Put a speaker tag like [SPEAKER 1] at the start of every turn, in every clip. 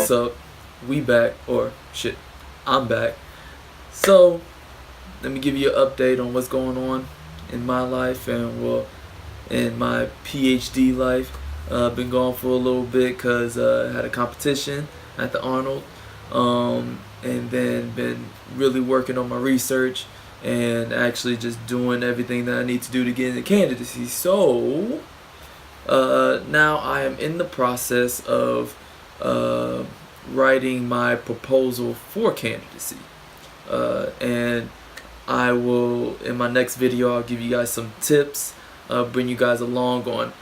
[SPEAKER 1] what's up? We back, or shit, I'm back. So, let me give you an update on what's going on in my life and, well, in my PhD life. Been gone for a little bit because I had a competition at the Arnold, and then been really working on my research and actually just doing everything that I need to do to get into candidacy. So, now I am in the process of writing my proposal for candidacy. And I will, in my next video, I'll give you guys some tips, bring you guys along on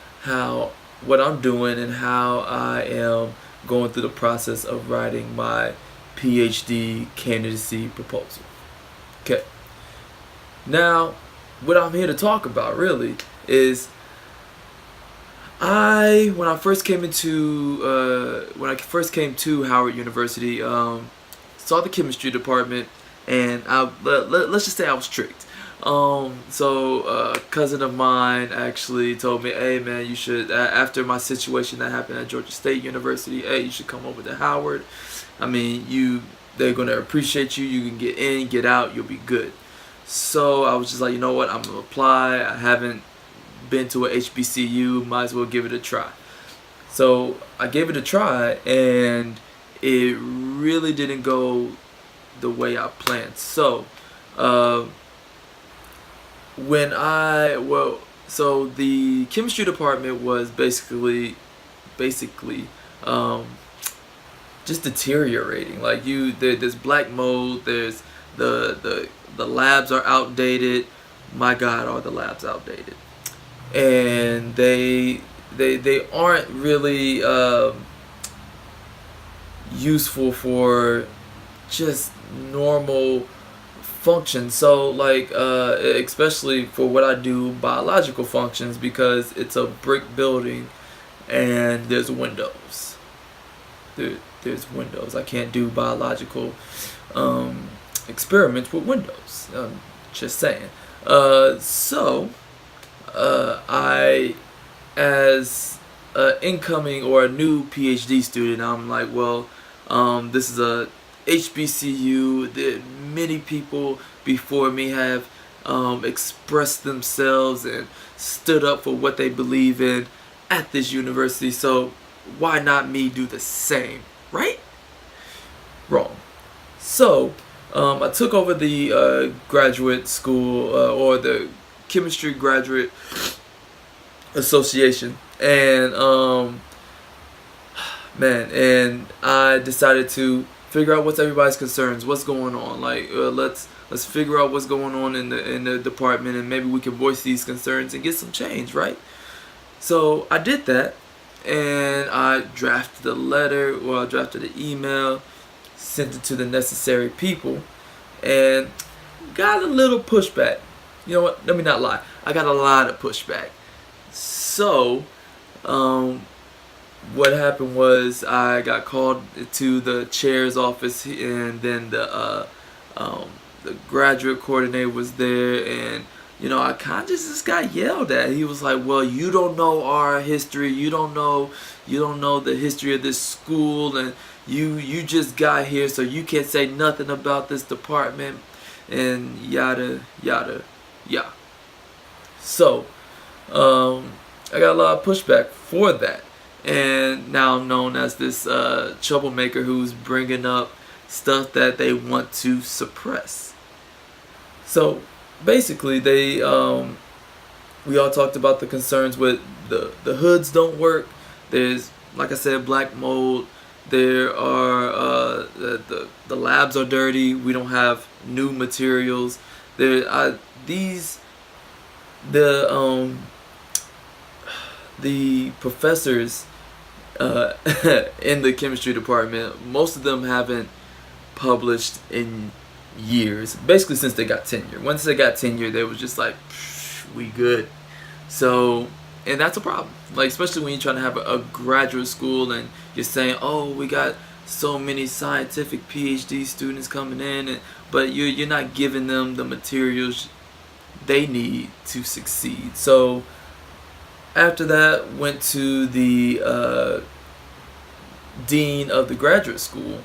[SPEAKER 1] what I'm doing and how I am going through the process of writing my PhD candidacy proposal. Okay. Now, what I'm here to talk about really is when I first came to Howard University, saw the chemistry department, and let's just say I was tricked. So a cousin of mine actually told me, "Hey man, you should after my situation that happened at Georgia State University, hey, you should come over to Howard. I mean, they're gonna appreciate you. You can get in, get out, you'll be good." So I was just like, you know what, I'm gonna apply. I haven't been to a HBCU, might as well give it a try. So I gave it a try, and it really didn't go the way I planned. So so the chemistry department was basically just deteriorating. Like there's black mold. There's the labs are outdated. My God, are the labs outdated? And they aren't really useful for just normal functions. So like especially for what I do, biological functions, because it's a brick building and there's windows. There's windows. I can't do biological experiments with windows. Just saying. So I, as an incoming or a new PhD student, I'm like, well, this is a HBCU. Many people before me have expressed themselves and stood up for what they believe in at this university, so why not me do the same, right? Wrong. So I took over the graduate school or the chemistry graduate association, and and I decided to figure out what's everybody's concerns, what's going on. Like let's figure out what's going on in the department, and maybe we can voice these concerns and get some change, right? So I did that, and I drafted a letter, or I drafted an email, sent it to the necessary people, and got a little pushback. You know what? Let me not lie. I got a lot of pushback. So, what happened was I got called to the chair's office, and then the graduate coordinator was there, and I kind of just got yelled at. He was like, "Well, you don't know our history. You don't know the history of this school, and you just got here, so you can't say nothing about this department," and yada yada. Yeah. So, I got a lot of pushback for that. And now I'm known as this troublemaker who's bringing up stuff that they want to suppress. So, basically, we all talked about the concerns with the hoods don't work. There's, like I said, black mold. There are, the labs are dirty. We don't have new materials. The professors in the chemistry department, most of them haven't published in years, basically since they got tenure. Once they got tenure, they was just like, we good. So, and that's a problem, like especially when you're trying to have a graduate school and you're saying, oh, we got so many scientific PhD students coming in, but you're not giving them the materials they need to succeed. So after that, went to the dean of the graduate school.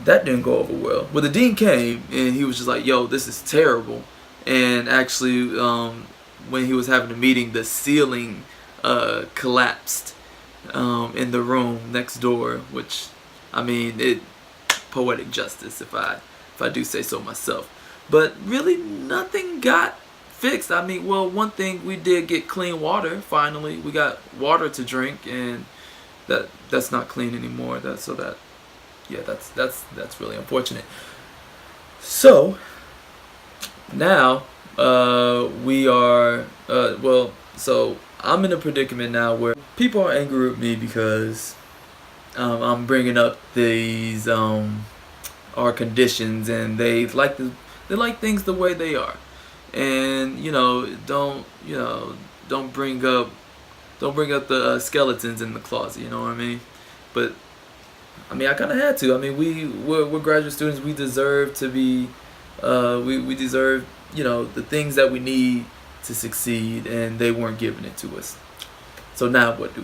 [SPEAKER 1] That didn't go over well. Well, the dean came and he was just like, "Yo, this is terrible." And actually, when he was having a meeting, the ceiling collapsed in the room next door, which, I mean, it poetic justice if I do say so myself. But really, nothing got fixed. I mean, well, one thing, we did get clean water. Finally, we got water to drink, and that's not clean anymore. That's really unfortunate. So now we are so I'm in a predicament now where people are angry with me because I'm bringing up these our conditions, and they like things the way they are, and don't bring up the skeletons in the closet. You know what I mean? But I mean, I kind of had to. I mean, we're graduate students. We deserve to be we deserve the things that we need to succeed, and they weren't giving it to us. So now what do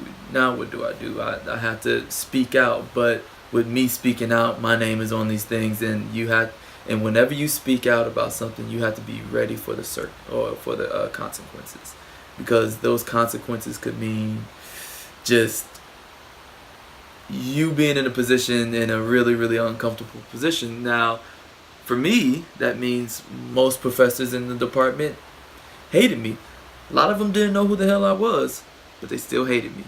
[SPEAKER 1] I do? I have to speak out, but with me speaking out, my name is on these things, and whenever you speak out about something, you have to be ready for the consequences, because those consequences could mean just you being in a really, really uncomfortable position. Now, for me, that means most professors in the department hated me. A lot of them didn't know who the hell I was, but they still hated me.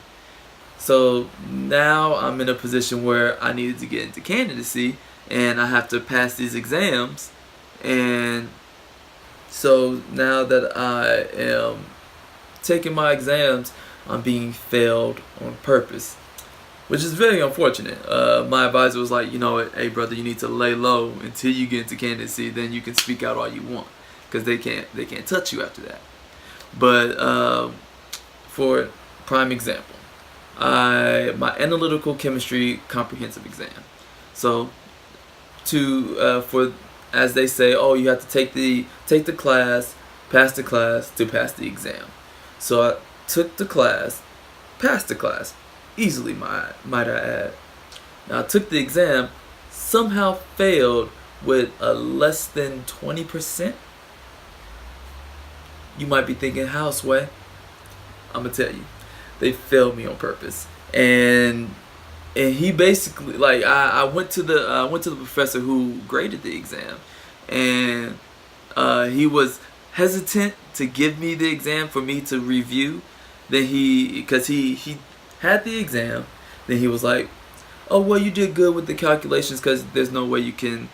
[SPEAKER 1] So now I'm in a position where I needed to get into candidacy, and I have to pass these exams. And so now that I am taking my exams, I'm being failed on purpose, which is very unfortunate. My advisor was like, hey brother, you need to lay low until you get into candidacy, then you can speak out all you want, because they can't touch you after that. But for prime example, my analytical chemistry comprehensive exam. So for, as they say, you have to take the class, pass the class to pass the exam. So I took the class, passed the class easily, might I add. Now I took the exam, somehow failed with a less than 20%. You might be thinking, how, Sway? I'm gonna tell you, they failed me on purpose. And he basically, like, I went to the professor who graded the exam, and he was hesitant to give me the exam for me to review. Then because he had the exam, then he was like, "Oh well, you did good with the calculations, because there's no way you can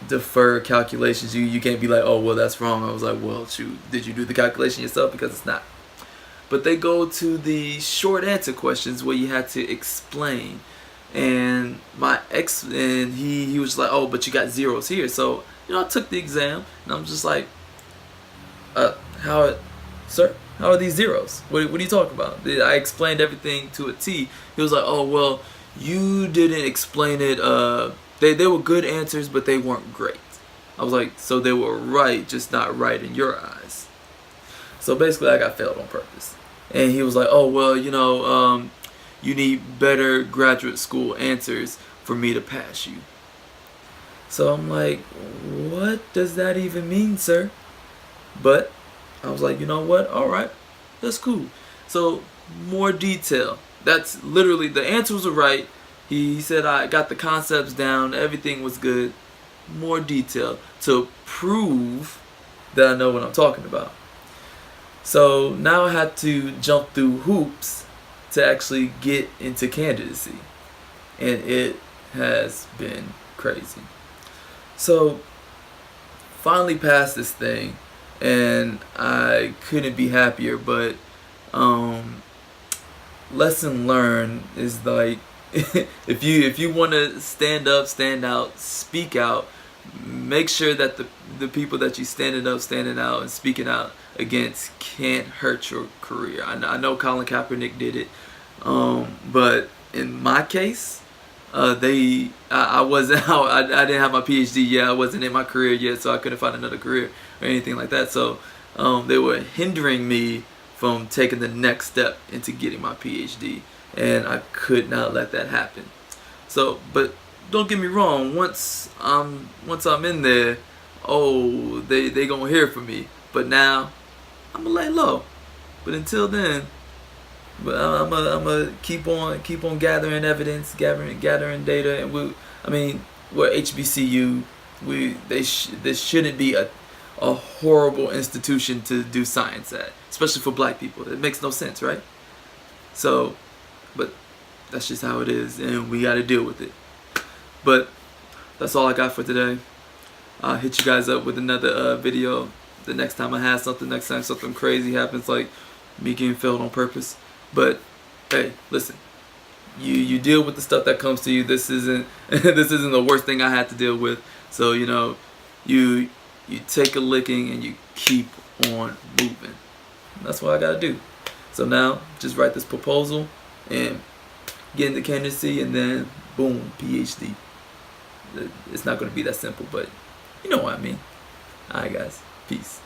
[SPEAKER 1] defer calculations. You can't be like, oh well, that's wrong." I was like, well, shoot, did you do the calculation yourself? Because it's not. But they go to the short answer questions where you had to explain, and he was like, "Oh, but you got zeros here." So I took the exam, and I'm just like, "Sir, how are these zeros? What are you talking about?" I explained everything to a T. He was like, "Oh well, you didn't explain it. They were good answers, but they weren't great." I was like, "So they were right, just not right in your eyes." So basically, I got failed on purpose. And he was like, "Oh well, you need better graduate school answers for me to pass you." So I'm like, "What does that even mean, sir?" But I was like, "You know what? All right, that's cool." So more detail. That's literally, the answers were right. He said I got the concepts down. Everything was good. More detail to prove that I know what I'm talking about. So now I had to jump through hoops to actually get into candidacy. And it has been crazy. So finally passed this thing, and I couldn't be happier. But lesson learned is like, if you want to stand up, stand out, speak out, make sure that the people that you standing out and speaking out against can't hurt your career. I know Colin Kaepernick did it, but in my case, I wasn't out. I didn't have my PhD yet. I wasn't in my career yet, so I couldn't find another career or anything like that. So they were hindering me from taking the next step into getting my PhD. and I could not let that happen. So, but don't get me wrong. Once I'm in there, oh, they gonna hear from me. But now I'm gonna lay low. But until then, but I'm gonna keep on gathering evidence, gathering data, and we're HBCU. This shouldn't be a horrible institution to do science at, especially for black people. It makes no sense, right? So, but that's just how it is, and we got to deal with it. But that's all I got for today. I'll hit you guys up with another video the next time I have something. Next time something crazy happens, like me getting failed on purpose. But hey, listen, you deal with the stuff that comes to you. This isn't this isn't the worst thing I had to deal with. So you take a licking and you keep on moving. And that's what I gotta do. So now just write this proposal and get into candidacy, and then boom, PhD. It's not gonna be that simple, but you know what I mean. Alright guys, peace.